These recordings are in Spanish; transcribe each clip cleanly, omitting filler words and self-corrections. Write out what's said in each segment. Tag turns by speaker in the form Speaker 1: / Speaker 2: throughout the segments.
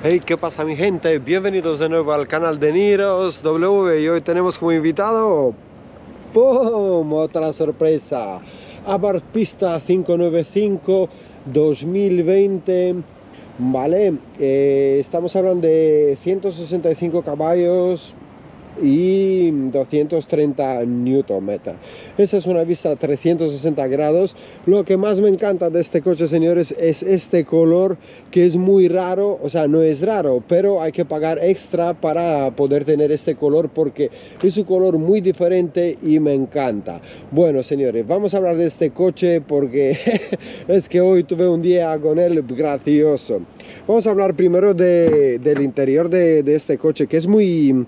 Speaker 1: Hey, ¿qué pasa mi gente? Bienvenidos de nuevo al canal de Niros W y hoy tenemos como invitado ¡pum! Otra sorpresa. Abarth Pista 595 2020. Vale, estamos hablando de 165 caballos y 230 Nm. Esa es una vista a 360 grados. Lo que más me encanta de este coche, señores, es este color que es muy raro. O sea, no es raro, pero hay que pagar extra para poder tener este color porque es un color muy diferente y me encanta. Bueno, señores, vamos a hablar de este coche porque es que hoy tuve un día con él gracioso. Vamos a hablar primero del interior de este coche, que es muy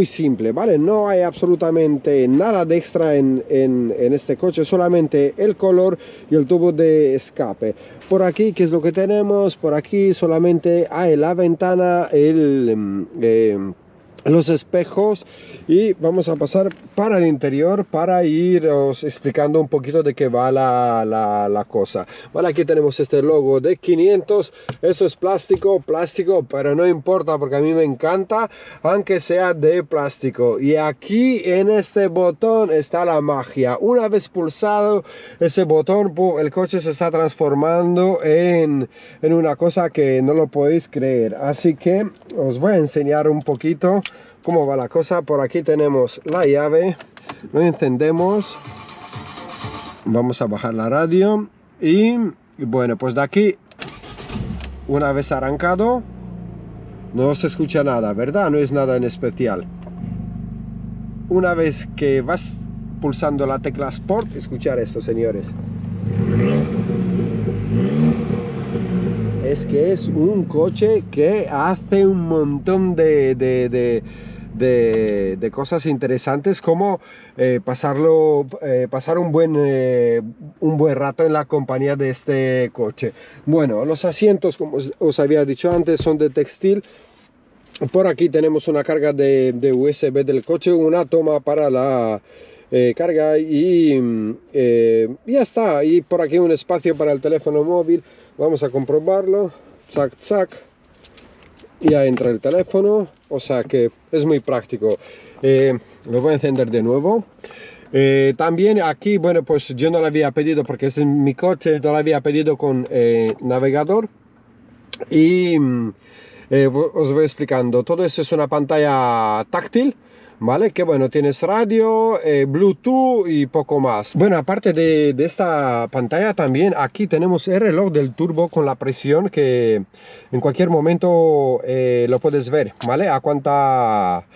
Speaker 1: simple, ¿vale? No hay absolutamente nada de extra en este coche, solamente el color y el tubo de escape. Por aquí, ¿qué es lo que tenemos? Por aquí solamente hay la ventana, los espejos, y vamos a pasar para el interior para iros explicando un poquito de qué va la cosa. Vale, aquí tenemos este logo de 500, eso es plástico, pero no importa porque a mí me encanta, aunque sea de plástico. Y aquí en este botón está la magia. Una vez pulsado ese botón, el coche se está transformando en una cosa que no lo podéis creer. Así que os voy a enseñar un poquito cómo va la cosa. Por aquí tenemos la llave, lo encendemos, vamos a bajar la radio y bueno, pues de aquí, una vez arrancado, no se escucha nada, ¿verdad? No es nada en especial. Una vez que vas pulsando la tecla Sport, escuchar esto, señores. Es que es un coche que hace un montón de cosas interesantes, como pasar un buen rato en la compañía de este coche. Bueno, los asientos, como os había dicho antes, son de textil. Por aquí tenemos una carga de USB del coche, una toma para la carga y ya está. Y por aquí un espacio para el teléfono móvil. Vamos a comprobarlo. Zac, zac. Y ya entra el teléfono, o sea que es muy práctico. Lo voy a encender de nuevo. También aquí, bueno, pues yo no lo había pedido porque es en mi coche, no lo había pedido con navegador. Y os voy explicando. Todo eso es una pantalla táctil, ¿vale? Que bueno, tienes radio, Bluetooth y poco más. Bueno, aparte de esta pantalla, también aquí tenemos el reloj del turbo con la presión, que en cualquier momento lo puedes ver, ¿vale? A cuánta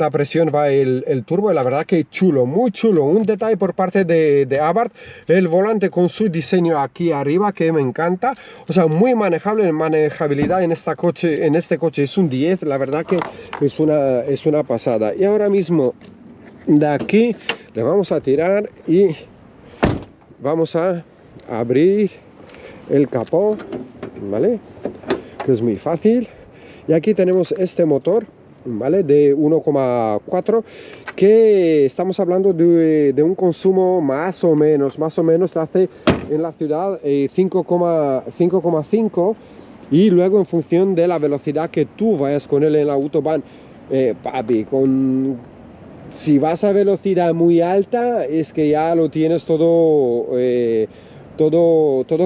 Speaker 1: presión va el turbo. Y la verdad que chulo, muy chulo. Un detalle por parte de Abarth, el volante con su diseño aquí arriba, que me encanta. O sea, muy manejable. En manejabilidad en este coche es un 10. La verdad que es una pasada. Y ahora mismo de aquí le vamos a tirar y vamos a abrir el capó, ¿vale? Que es muy fácil. Y aquí tenemos este motor, ¿vale? De 1,4, que estamos hablando de un consumo más o menos hace en la ciudad 5,5, y luego en función de la velocidad que tú vayas con él en la autobahn, papi, si vas a velocidad muy alta, es que ya lo tienes todo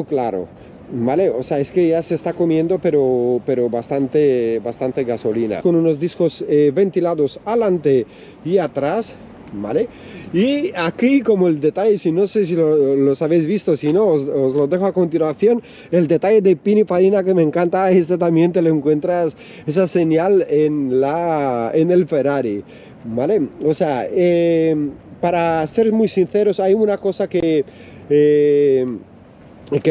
Speaker 1: claro, ¿vale? O sea, es que ya se está comiendo, pero bastante gasolina. Con unos discos ventilados adelante y atrás, ¿vale? Y aquí, como el detalle, si no sé si los habéis visto, si no, os lo dejo a continuación. El detalle de Pininfarina que me encanta, este también te lo encuentras, esa señal en el Ferrari, ¿vale? O sea, para ser muy sinceros, hay una cosa que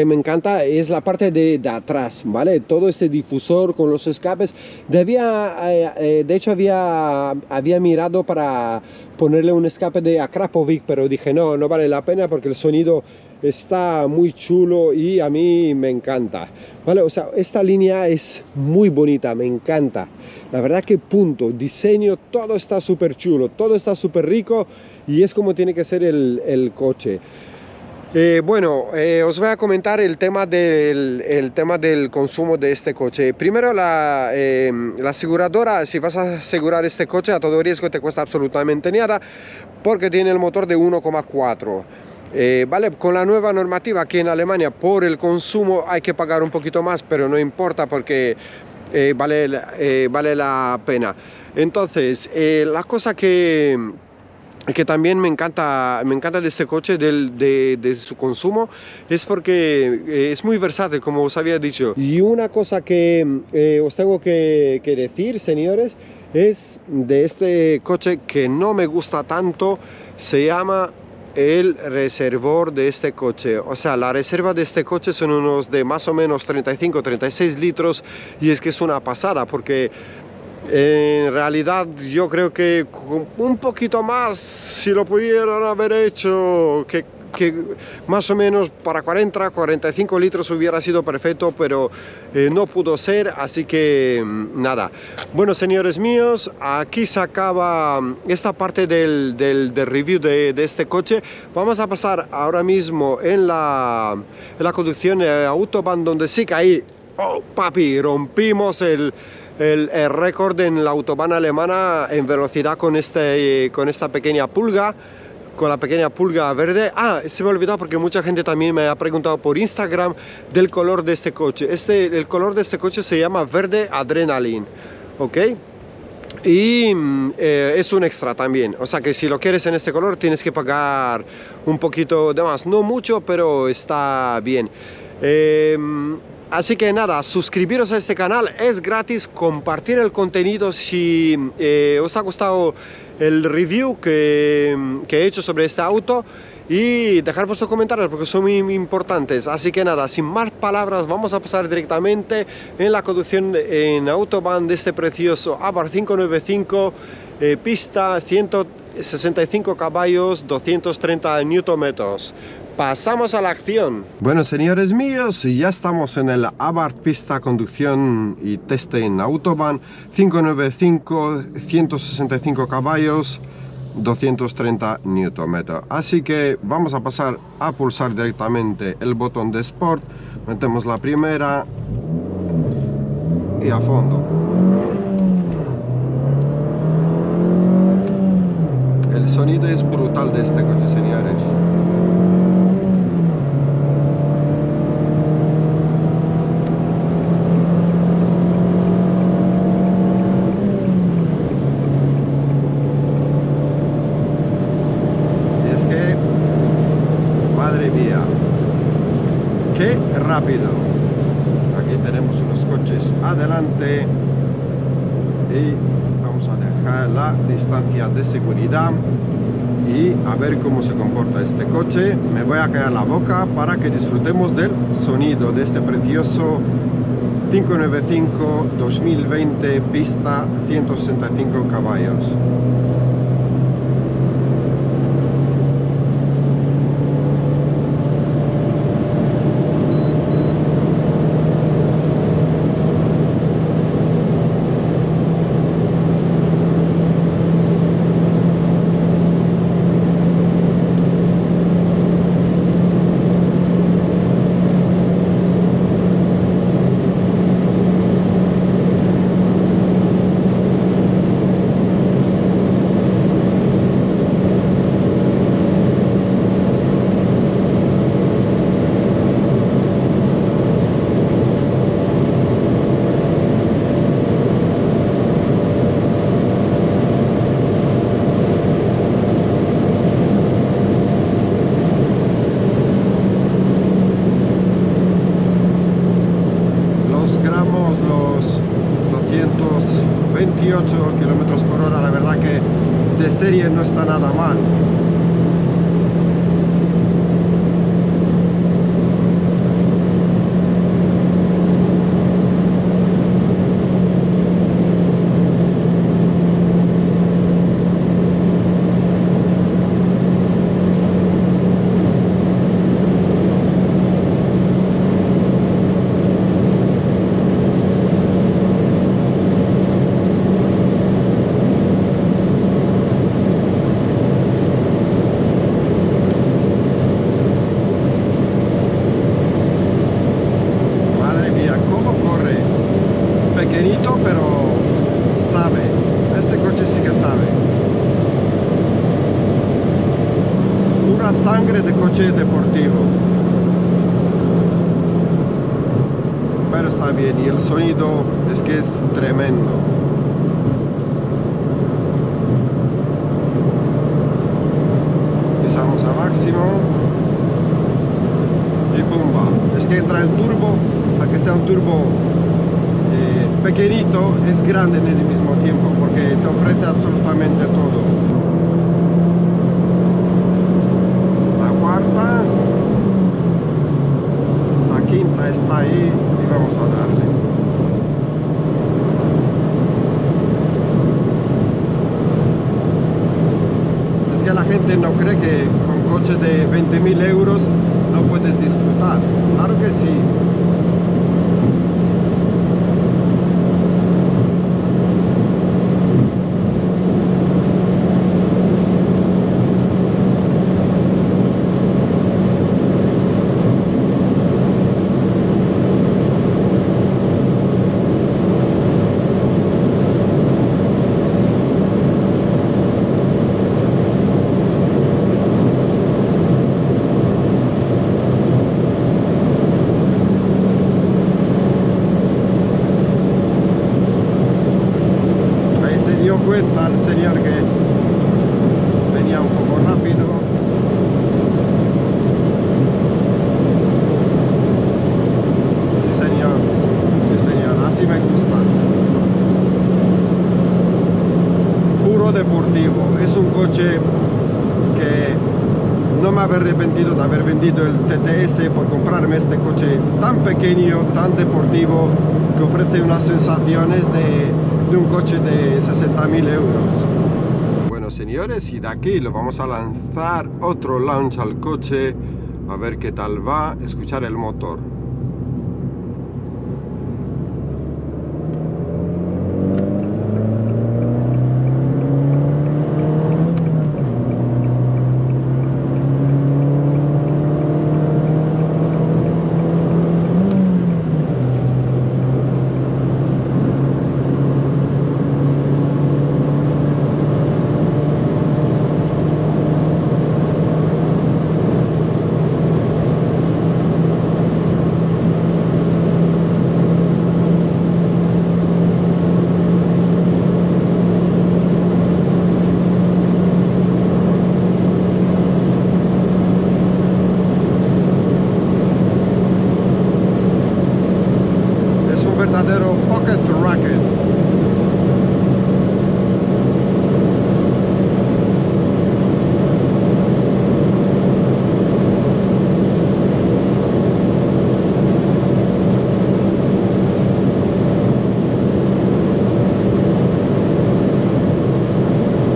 Speaker 1: me encanta, es la parte de atrás, ¿vale? Todo ese difusor con los escapes. De hecho había mirado para ponerle un escape de Akrapovic, pero dije no vale la pena porque el sonido está muy chulo y a mí me encanta, ¿vale? O sea, esta línea es muy bonita, me encanta. La verdad que punto, diseño, todo está súper chulo, todo está súper rico y es como tiene que ser el coche. Bueno, os voy a comentar el tema del consumo de este coche. Primero, la aseguradora, si vas a asegurar este coche a todo riesgo, te cuesta absolutamente nada porque tiene el motor de 1,4. Vale, con la nueva normativa aquí en Alemania, por el consumo hay que pagar un poquito más, pero no importa porque vale la pena. Entonces, la cosa que también me encanta de este coche, de su consumo, es porque es muy versátil, como os había dicho. Y una cosa que os tengo que decir, señores, es de este coche que no me gusta tanto, se llama el reservor de este coche. O sea, la reserva de este coche son unos de más o menos 35-36 litros y es que es una pasada porque en realidad yo creo que un poquito más, si lo pudieran haber hecho, que más o menos para 40-45 litros hubiera sido perfecto, pero no pudo ser, así que nada. Bueno, señores míos, aquí se acaba esta parte del review de este coche. Vamos a pasar ahora mismo en la conducción de Autobahn, donde sí que ahí, oh papi, rompimos el récord en la autobahn alemana en velocidad con esta pequeña pulga, con la pequeña pulga verde. Ah, se me olvidó porque mucha gente también me ha preguntado por Instagram del color de este coche. El color de este coche se llama verde adrenaline, ¿ok? Y es un extra también, o sea que si lo quieres en este color tienes que pagar un poquito de más, no mucho, pero está bien. Así que nada, suscribiros a este canal, es gratis, compartir el contenido si os ha gustado el review que he hecho sobre este auto y dejar vuestros comentarios porque son muy importantes. Así que nada, sin más palabras, vamos a pasar directamente en la conducción en Autobahn de este precioso Abarth 595, pista 165 caballos, 230 Nm. Pasamos a la acción. Bueno, señores míos, ya estamos en el Abarth pista conducción y test en Autobahn 595, 165 caballos, 230 Nm. Así que vamos a pasar a pulsar directamente el botón de Sport, metemos la primera y a fondo. El sonido es brutal de este coche, señores. Madre mía, qué rápido. Aquí tenemos unos coches adelante y vamos a dejar la distancia de seguridad y a ver cómo se comporta este coche. Me voy a callar la boca para que disfrutemos del sonido de este precioso 595 2020 pista 165 caballos. Los 228 km/h, la verdad que de serie no está nada mal. pequeñito, pero sabe. Este coche sí que sabe. Pura sangre de coche deportivo. Pero está bien, y el sonido es que es tremendo. Pisamos a máximo y pumba. Es que entra el turbo, aunque sea un turbo pequeñito, es grande en el mismo tiempo porque te ofrece absolutamente todo. La cuarta, la quinta está ahí y vamos a darle. Es que la gente no cree que con coches de 20.000 euros no puedes disfrutar. Claro que sí. Cuenta al señor que venía un poco rápido. Sí señor, así me gusta. Puro deportivo, es un coche que no me había arrepentido de haber vendido el TTS por comprarme este coche tan pequeño, tan deportivo, que ofrece unas sensaciones de un coche de 60.000 euros. Bueno señores, y de aquí lo vamos a lanzar otro launch al coche, a ver qué tal va, escuchar el motor. Verdadero pocket rocket.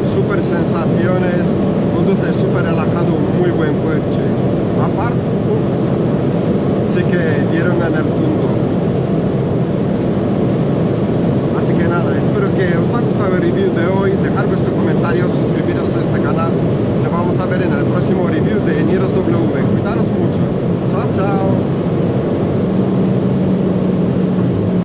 Speaker 1: Super sensaciones, conduce súper relajado, muy buen coche. Aparte, sí que dieron en el punto. Así que nada, espero que os haya gustado el review.